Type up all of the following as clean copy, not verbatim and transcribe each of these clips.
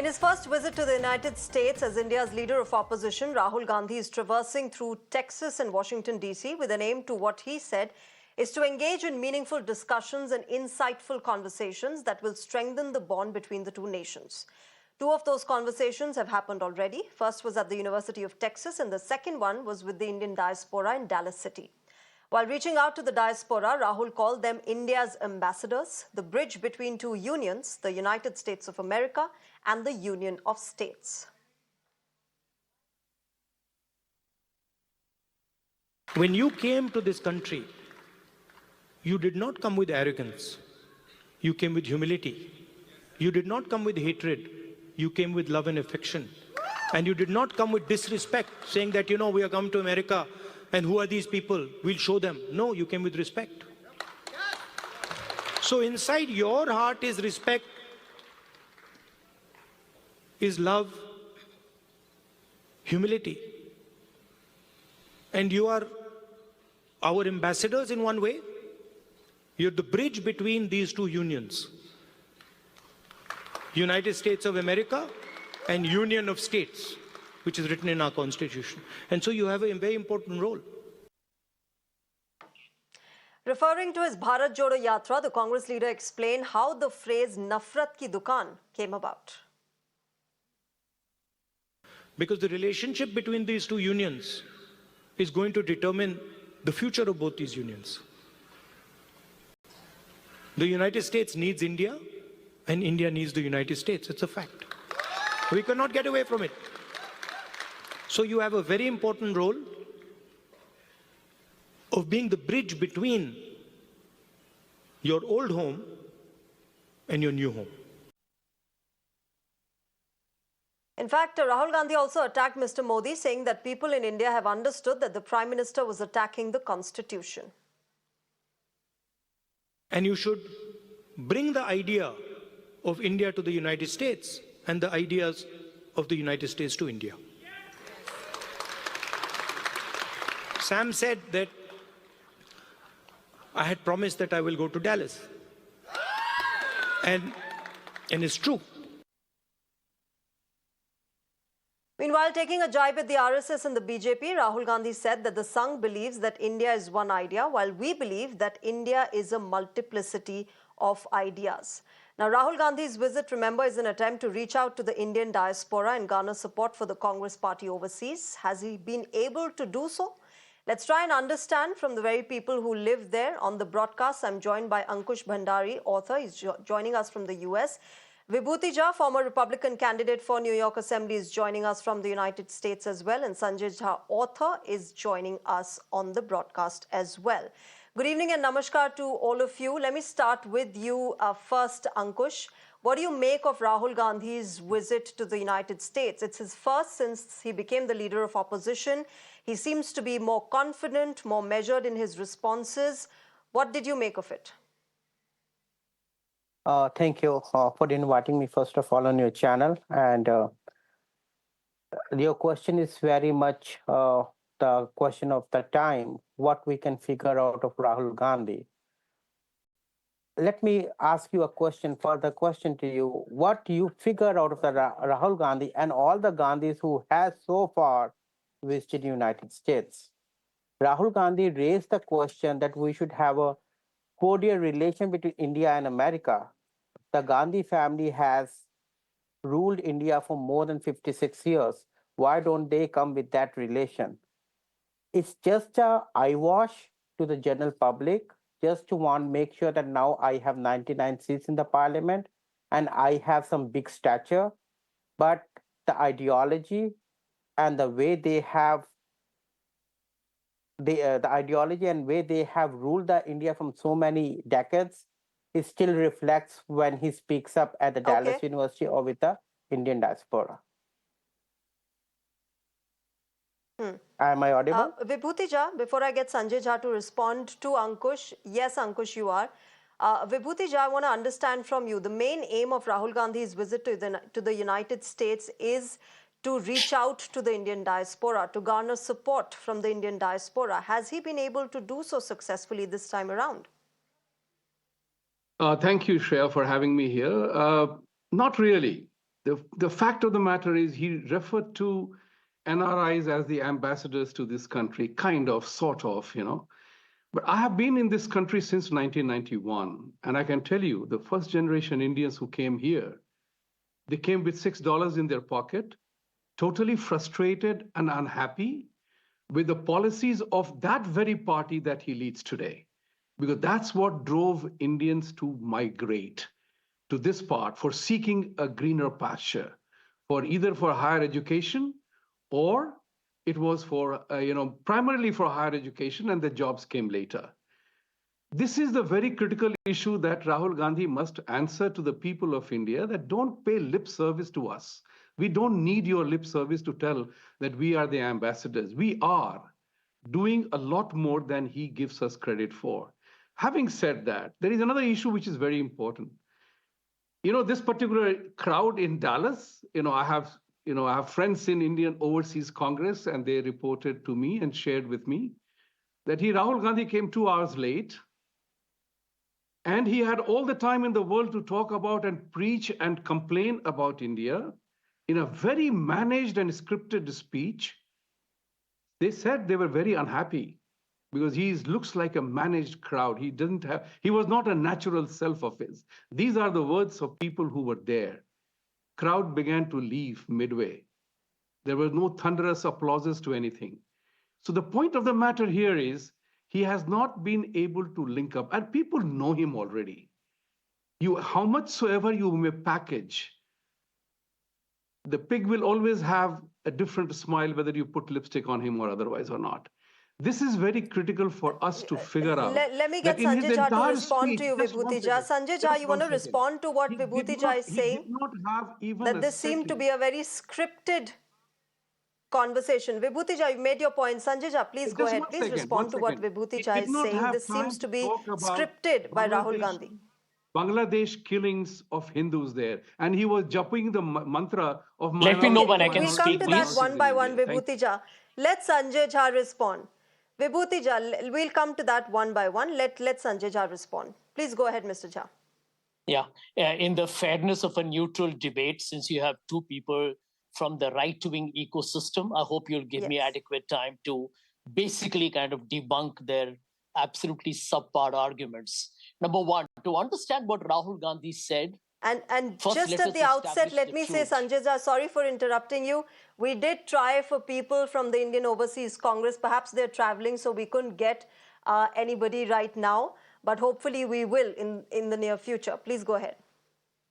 In his first visit to the United States as India's leader of opposition, Rahul Gandhi is traversing through Texas and Washington, D.C. with an aim to what he said is to engage in meaningful discussions and insightful conversations that will strengthen the bond between the two nations. Two of those conversations have happened already. First was at the University of Texas, and the second one was with the Indian diaspora in Dallas City. While reaching out to the diaspora, Rahul called them India's ambassadors, the bridge between two unions, the United States of America and the Union of States. When you came to this country, you did not come with arrogance. You came with humility. You did not come with hatred. You came with love and affection. And you did not come with disrespect, saying that, we are come to America and who are these people? We'll show them. No, you came with respect. So inside your heart is respect, is love, humility. And you are our ambassadors in one way. You're the bridge between these two unions. United States of America and Union of States, which is written in our Constitution. And so you have a very important role. Referring to his Bharat Jodo Yatra, the Congress leader explained how the phrase Nafrat ki Dukaan came about. Because the relationship between these two unions is going to determine the future of both these unions. The United States needs India, and India needs the United States. It's a fact. We cannot get away from it. So you have a very important role of being the bridge between your old home and your new home. In fact, Rahul Gandhi also attacked Mr. Modi, saying that people in India have understood that the Prime Minister was attacking the Constitution. And you should bring the idea of India to the United States and the ideas of the United States to India. Sam said that I had promised that I will go to Dallas. And it's true. Meanwhile, taking a jibe at the RSS and the BJP, Rahul Gandhi said that the Sangh believes that India is one idea, while we believe that India is a multiplicity of ideas. Now, Rahul Gandhi's visit, remember, is an attempt to reach out to the Indian diaspora and garner support for the Congress party overseas. Has he been able to do so? Let's try and understand from the very people who live there. On the broadcast, I'm joined by Ankush Bhandari, author. He's joining us from the US. Vibhuti Jha, former Republican candidate for New York Assembly, is joining us from the United States as well. And Sanjay Jha, author, is joining us on the broadcast as well. Good evening and namaskar to all of you. Let me start with you first, Ankush. What do you make of Rahul Gandhi's visit to the United States? It's his first since he became the leader of opposition. He seems to be more confident, more measured in his responses. What did you make of it? Thank you for inviting me, first of all, on your channel. And your question is very much the question of the time, what we can figure out of Rahul Gandhi. Let me ask you a question, further question to you. What do you figure out of the Rahul Gandhi and all the Gandhis who has so far visited the United States? Rahul Gandhi raised the question that we should have a cordial relation between India and America. The Gandhi family has ruled India for more than 56 years. Why don't they come with that relation? It's just a eyewash to the general public, just to make sure that now I have 99 seats in the parliament and I have some big stature. But the ideology and the way they have the ideology and way they have ruled the India from so many decades, it still reflects when he speaks up at the Dallas University or with the Indian diaspora. Am I audible? Vibhuti Jha, before I get Sanjay Jha to respond to Ankush, yes, Ankush, you are. Vibhuti Jha, I want to understand from you, the main aim of Rahul Gandhi's visit to the United States is to reach out to the Indian diaspora, to garner support from the Indian diaspora. Has he been able to do so successfully this time around? Thank you, Shreya, for having me here. Not really. The fact of the matter is he referred to NRIs as the ambassadors to this country, kind of, sort of, you know. But I have been in this country since 1991, and I can tell you, the first generation Indians who came here, they came with $6 in their pocket, totally frustrated and unhappy with the policies of that very party that he leads today. Because that's what drove Indians to migrate to this part for seeking a greener pasture, for either for higher education, or it was for, primarily for higher education, and the jobs came later. This is the very critical issue that Rahul Gandhi must answer to the people of India, that don't pay lip service to us. We don't need your lip service to tell that we are the ambassadors. We are doing a lot more than he gives us credit for. Having said that, there is another issue which is very important. You know, this particular crowd in Dallas, I have friends in Indian Overseas Congress, and they reported to me and shared with me that Rahul Gandhi came 2 hours late, and he had all the time in the world to talk about and preach and complain about India in a very managed and scripted speech. They said they were very unhappy because he looks like a managed crowd. He was not a natural self of his. These are the words of people who were there. Crowd began to leave midway. There were no thunderous applauses to anything. So the point of the matter here is he has not been able to link up, and people know him already. How much soever you may package, the pig will always have a different smile whether you put lipstick on him or otherwise or not. This is very critical for us to figure out. Let me get Sanjay Jha to respond to you, Vibhuti Jha. Sanjay Jha, you want to respond to what Vibhuti Jha is saying? He did not have even that this seemed to be a very scripted conversation. Vibhuti Jha, you made your point. Sanjay Jha, please go ahead. Please respond to what Vibhuti Jha is saying. This seems to be scripted by Rahul Gandhi. Bangladesh killings of Hindus there, and he was jumping the mantra of minority. Let me know when I can speak, We'll come to that one by one, Vibhuti Jha. Let Sanjay Jha respond. Vibhuti Jha, we'll come to that one by one. Let Sanjay Jha respond. Please go ahead, Mr. Jha. Yeah, in the fairness of a neutral debate, since you have two people from the right-wing ecosystem, I hope you'll give me adequate time to basically kind of debunk their absolutely subpar arguments. Number one, to understand what Rahul Gandhi said. And just at the outset, let me say, Sanjay Jha, sorry for interrupting you. We did try for people from the Indian Overseas Congress. Perhaps they're traveling, so we couldn't get anybody right now. But hopefully we will in the near future. Please go ahead.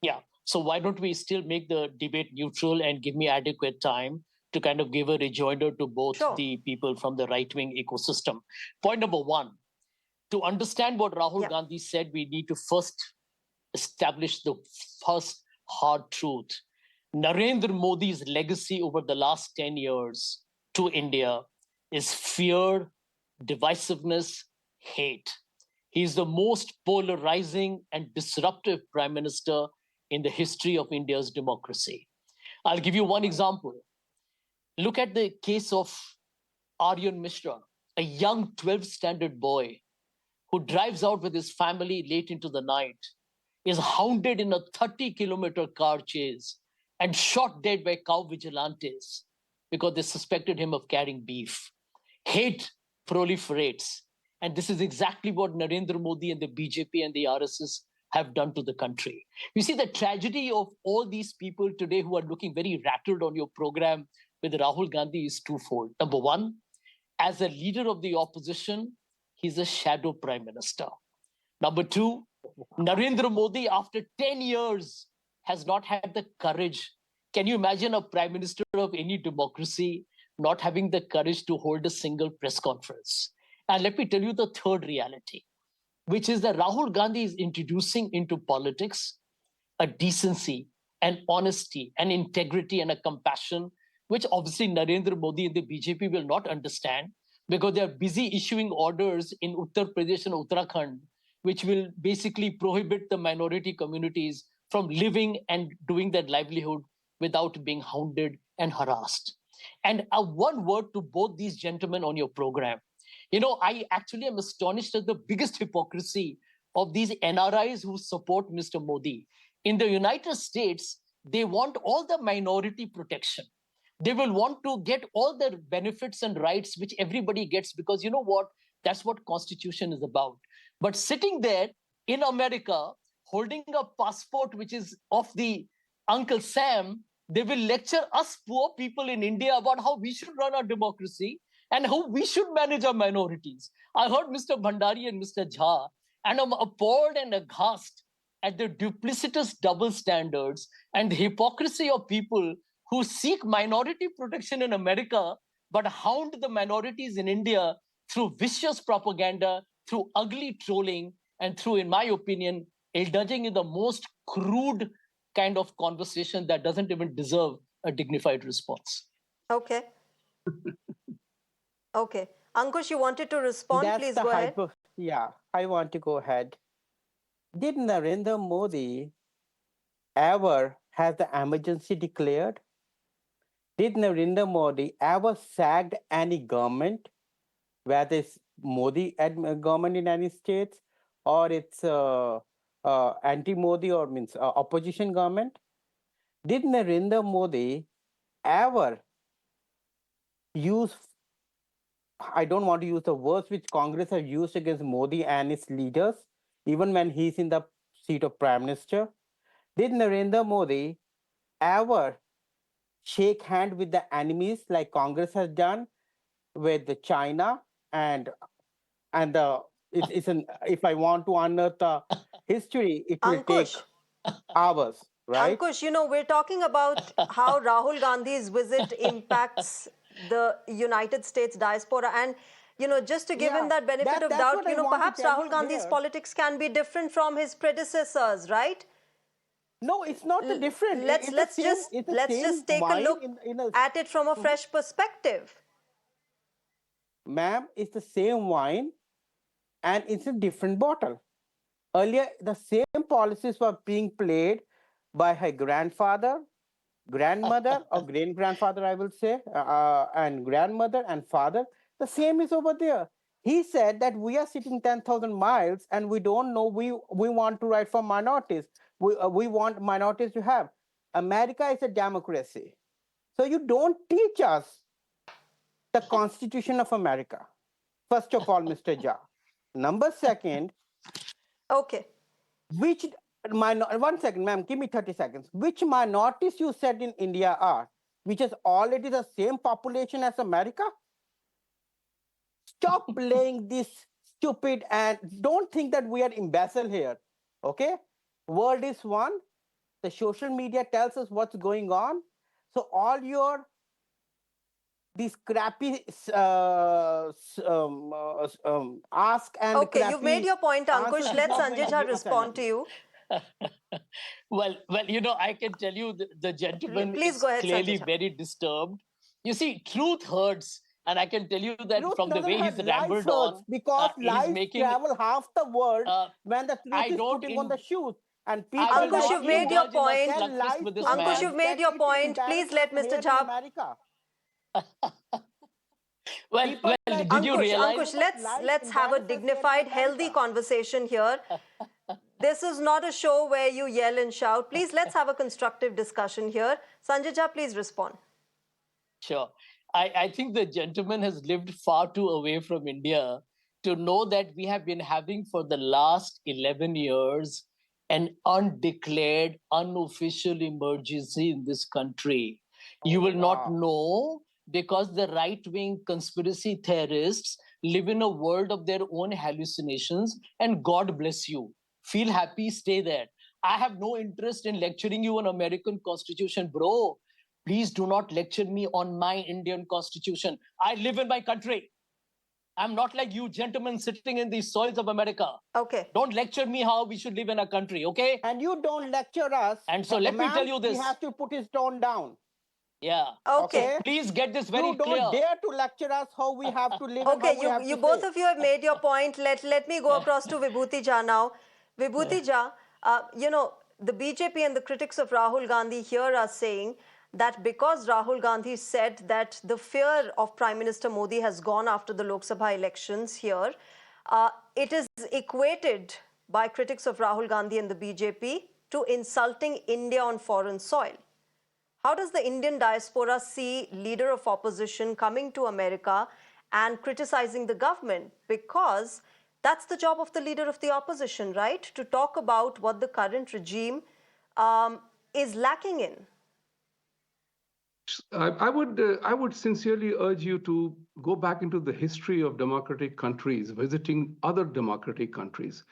Yeah. So why don't we still make the debate neutral and give me adequate time to kind of give a rejoinder to both the people from the right-wing ecosystem. Point number one, to understand what Rahul Gandhi said, we need to first establish the first hard truth. Narendra Modi's legacy over the last 10 years to India is fear, divisiveness, hate. He's the most polarizing and disruptive prime minister in the history of India's democracy. I'll give you one example. Look at the case of Aryan Mishra, a young 12th standard boy who drives out with his family late into the night, is hounded in a 30-kilometer car chase and shot dead by cow vigilantes because they suspected him of carrying beef. Hate proliferates. And this is exactly what Narendra Modi and the BJP and the RSS have done to the country. You see, the tragedy of all these people today who are looking very rattled on your program with Rahul Gandhi is twofold. Number one, as a leader of the opposition, he's a shadow prime minister. Number two, Narendra Modi, after 10 years, has not had the courage. Can you imagine a prime minister of any democracy not having the courage to hold a single press conference? And let me tell you the third reality, which is that Rahul Gandhi is introducing into politics a decency, an honesty, an integrity, and a compassion, which obviously Narendra Modi and the BJP will not understand because they are busy issuing orders in Uttar Pradesh and Uttarakhand, which will basically prohibit the minority communities from living and doing their livelihood without being hounded and harassed. And one word to both these gentlemen on your program. You know, I actually am astonished at the biggest hypocrisy of these NRIs who support Mr. Modi. In the United States, they want all the minority protection. They will want to get all the benefits and rights which everybody gets, because you know what? That's what Constitution is about. But sitting there in America, holding a passport which is of the Uncle Sam, they will lecture us poor people in India about how we should run our democracy and how we should manage our minorities. I heard Mr. Bhandari and Mr. Jha, and I'm appalled and aghast at the duplicitous double standards and the hypocrisy of people who seek minority protection in America but hound the minorities in India through vicious propaganda, through ugly trolling, and through, in my opinion, indulging in the most crude kind of conversation that doesn't even deserve a dignified response. Okay. Okay. Ankush, you wanted to respond? That's Please the go ahead. Yeah, I want to go ahead. Did Narendra Modi ever have the emergency declared? Did Narendra Modi ever sacked any government, whether it's Modi government in any states or it's anti-Modi or means opposition government? Did Narendra Modi ever use, I don't want to use the words which Congress have used against Modi and its leaders, even when he's in the seat of Prime Minister? Did Narendra Modi ever shake hand with the enemies like Congress has done with the China and it's an, if I want to unearth the history, it will take Ankush, hours, right? Ankush, you know, we're talking about how Rahul Gandhi's visit impacts the United States diaspora. And, you know, just to give him that benefit of That's doubt, what I you know, want to perhaps tell Rahul you Gandhi's here. politics can be different from his predecessors, right? No, it's not the different. Let's just take a wine look in a, at it from a fresh perspective. ma'am, it's the same wine and it's a different bottle. Earlier, the same policies were being played by her grandfather, grandmother, or great grandfather, I will say, and grandmother and father. The same is over there. He said that we are sitting 10,000 miles and we don't know, we want to write for minorities. We want minorities to have. America is a democracy. So you don't teach us the Constitution of America. First of all, Mr. Jha. Number second, Okay. which one second, ma'am, give me 30 seconds. Which minorities you said in India are, which is already the same population as America? Stop playing this stupid and don't think that we are imbecile here. Okay? World is one. The social media tells us what's going on. So all your these crappy ask and Okay, you've made your point, Ankush. Let Sanjay Jha respond to you. Well, you know, I can tell you the gentleman Please is go ahead, clearly Sanjay Jha. very disturbed. You see, truth hurts. And I can tell you that Truth from the doesn't way he's hurt, life rambled hurts on, because he's lies making. travel half the world when the truth I is don't. putting on the shoes. And I people will Ankush, like not you've made your indulge in a point. tell slugfest lies with to this others Ankush, man. you've made that your it point. Please embarrasses let us Mr. here in Jha. America. Well, People like did you realize? Ankush, let's have a dignified, healthy conversation here. This is not a show where you yell and shout. Please, let's have a constructive discussion here. Sanjay Jha, please respond. Sure. I think the gentleman has lived far too away from India to know that we have been having for the last 11 years an undeclared, unofficial emergency in this country. You will not know because the right-wing conspiracy theorists live in a world of their own hallucinations, and God bless you. Feel happy, stay there. I have no interest in lecturing you on American Constitution, bro. Please do not lecture me on my Indian Constitution. I live in my country. I'm not like you gentlemen sitting in the soils of America. Okay. Don't lecture me how we should live in a country, okay? And you don't lecture us. And so let me tell you this. He has to put his tone down. Yeah. Okay. So please get this very you don't clear. dare to lecture us how we have to live and Okay, how we have you to both say. of you have made your point. Let me go across to Vibhuti Jha now. Vibhuti Jha, you know, the BJP and the critics of Rahul Gandhi here are saying that because Rahul Gandhi said that the fear of Prime Minister Modi has gone after the Lok Sabha elections here, it is equated by critics of Rahul Gandhi and the BJP to insulting India on foreign soil. How does the Indian diaspora see leader of opposition coming to America and criticizing the government? Because that's the job of the leader of the opposition, right? To talk about what the current regime is lacking in. I would sincerely urge you to go back into the history of democratic countries, visiting other democratic countries.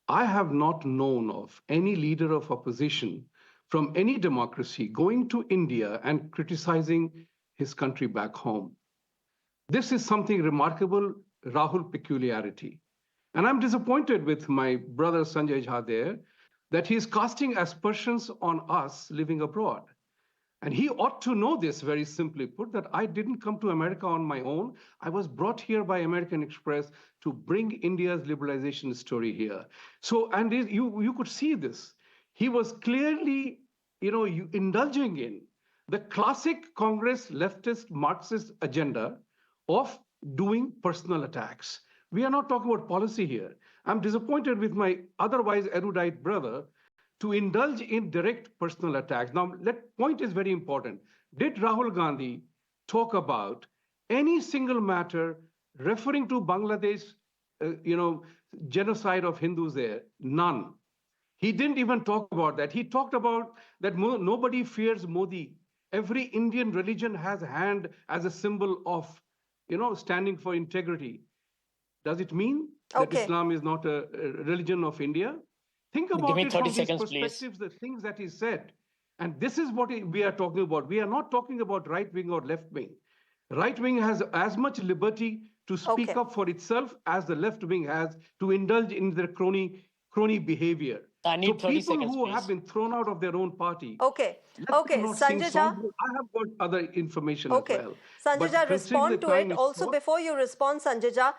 I have not known of any leader of opposition from any democracy going to India and criticizing his country back home. This is something remarkable, Rahul peculiarity. And I'm disappointed with my brother Sanjay Jha there that he's casting aspersions on us living abroad. And he ought to know this, very simply put, that I didn't come to America on my own. I was brought here by American Express to bring India's liberalization story here. So, and you could see this. He was clearly, indulging in the classic Congress leftist Marxist agenda of doing personal attacks. We are not talking about policy here. I'm disappointed with my otherwise erudite brother to indulge in direct personal attacks. Now, that point is very important. Did Rahul Gandhi talk about any single matter referring to Bangladesh, genocide of Hindus there? None. He didn't even talk about that. He talked about that nobody fears Modi. Every Indian religion has a hand as a symbol of, standing for integrity. Does it mean that Islam is not a religion of India? Think about it from his perspectives, the things that he said. And this is what we are talking about. We are not talking about right wing or left wing. Right wing has as much liberty to speak up for itself as the left wing has to indulge in their crony behavior. I need 30 people seconds, who please. have been thrown out of their own party. Sanjay Jha. I have got other information as well. Sanjay Jha, respond to it. Also, before you respond, Sanjay Jha,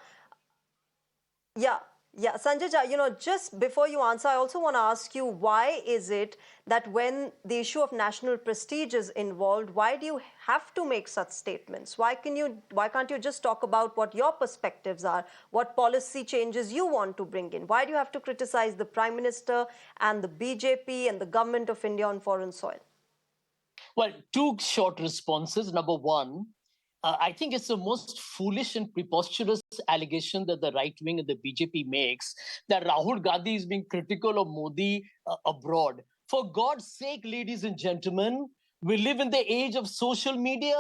Yeah, Sanjay Jha, just before you answer, I also want to ask you, why is it that when the issue of national prestige is involved, why do you have to make such statements? Why can't you just talk about what your perspectives are, what policy changes you want to bring in? Why do you have to criticize the Prime Minister and the BJP and the government of India on foreign soil? Well, two short responses. Number one, I think it's the most foolish and preposterous allegation that the right wing and the BJP makes, that Rahul Gandhi is being critical of Modi abroad. For God's sake, ladies and gentlemen, we live in the age of social media.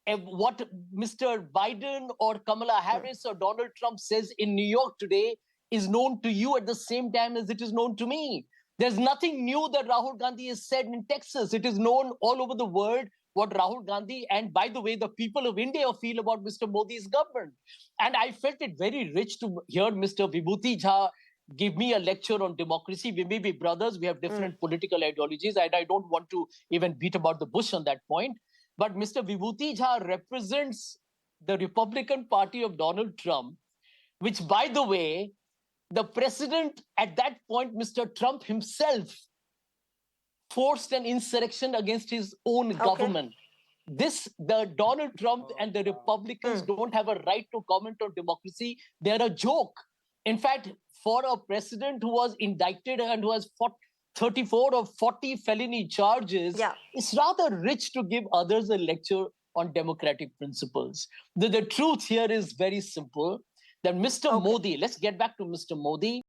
What Mr. Biden or Kamala Harris or Donald Trump says in New York today is known to you at the same time as it is known to me. There's nothing new that Rahul Gandhi has said in Texas. It is known all over the world what Rahul Gandhi and, by the way, the people of India feel about Mr. Modi's government. And I felt it very rich to hear Mr. Vibhuti Jha give me a lecture on democracy. We may be brothers, we have different political ideologies, and I don't want to even beat about the bush on that point. But Mr. Vibhuti Jha represents the Republican Party of Donald Trump, which, by the way, the president at that point, Mr. Trump himself, forced an insurrection against his own government. The Donald Trump and the Republicans don't have a right to comment on democracy. They're a joke. In fact, for a president who was indicted and who has 34 or 40 felony charges, it's rather rich to give others a lecture on democratic principles. The truth here is very simple, that Mr. Modi, let's get back to Mr. Modi.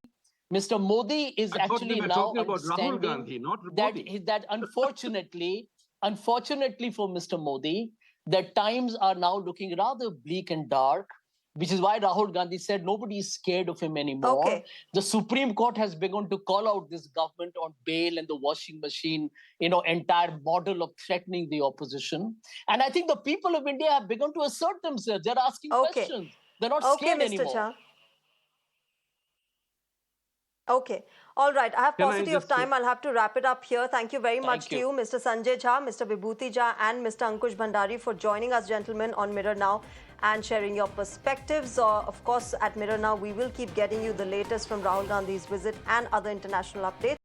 Mr. Modi is actually now understanding that unfortunately for Mr. Modi, the times are now looking rather bleak and dark, which is why Rahul Gandhi said nobody is scared of him anymore. The Supreme Court has begun to call out this government on bail and the washing machine, entire model of threatening the opposition. And I think the people of India have begun to assert themselves. They're asking questions. They're not scared anymore. Jha. Okay. All right. I have paucity of time. I'll have to wrap it up here. Thank you very much to you, Mr. Sanjay Jha, Mr. Vibhuti Jha, and Mr. Ankush Bhandari for joining us, gentlemen, on Mirror Now and sharing your perspectives. Of course, at Mirror Now, we will keep getting you the latest from Rahul Gandhi's visit and other international updates.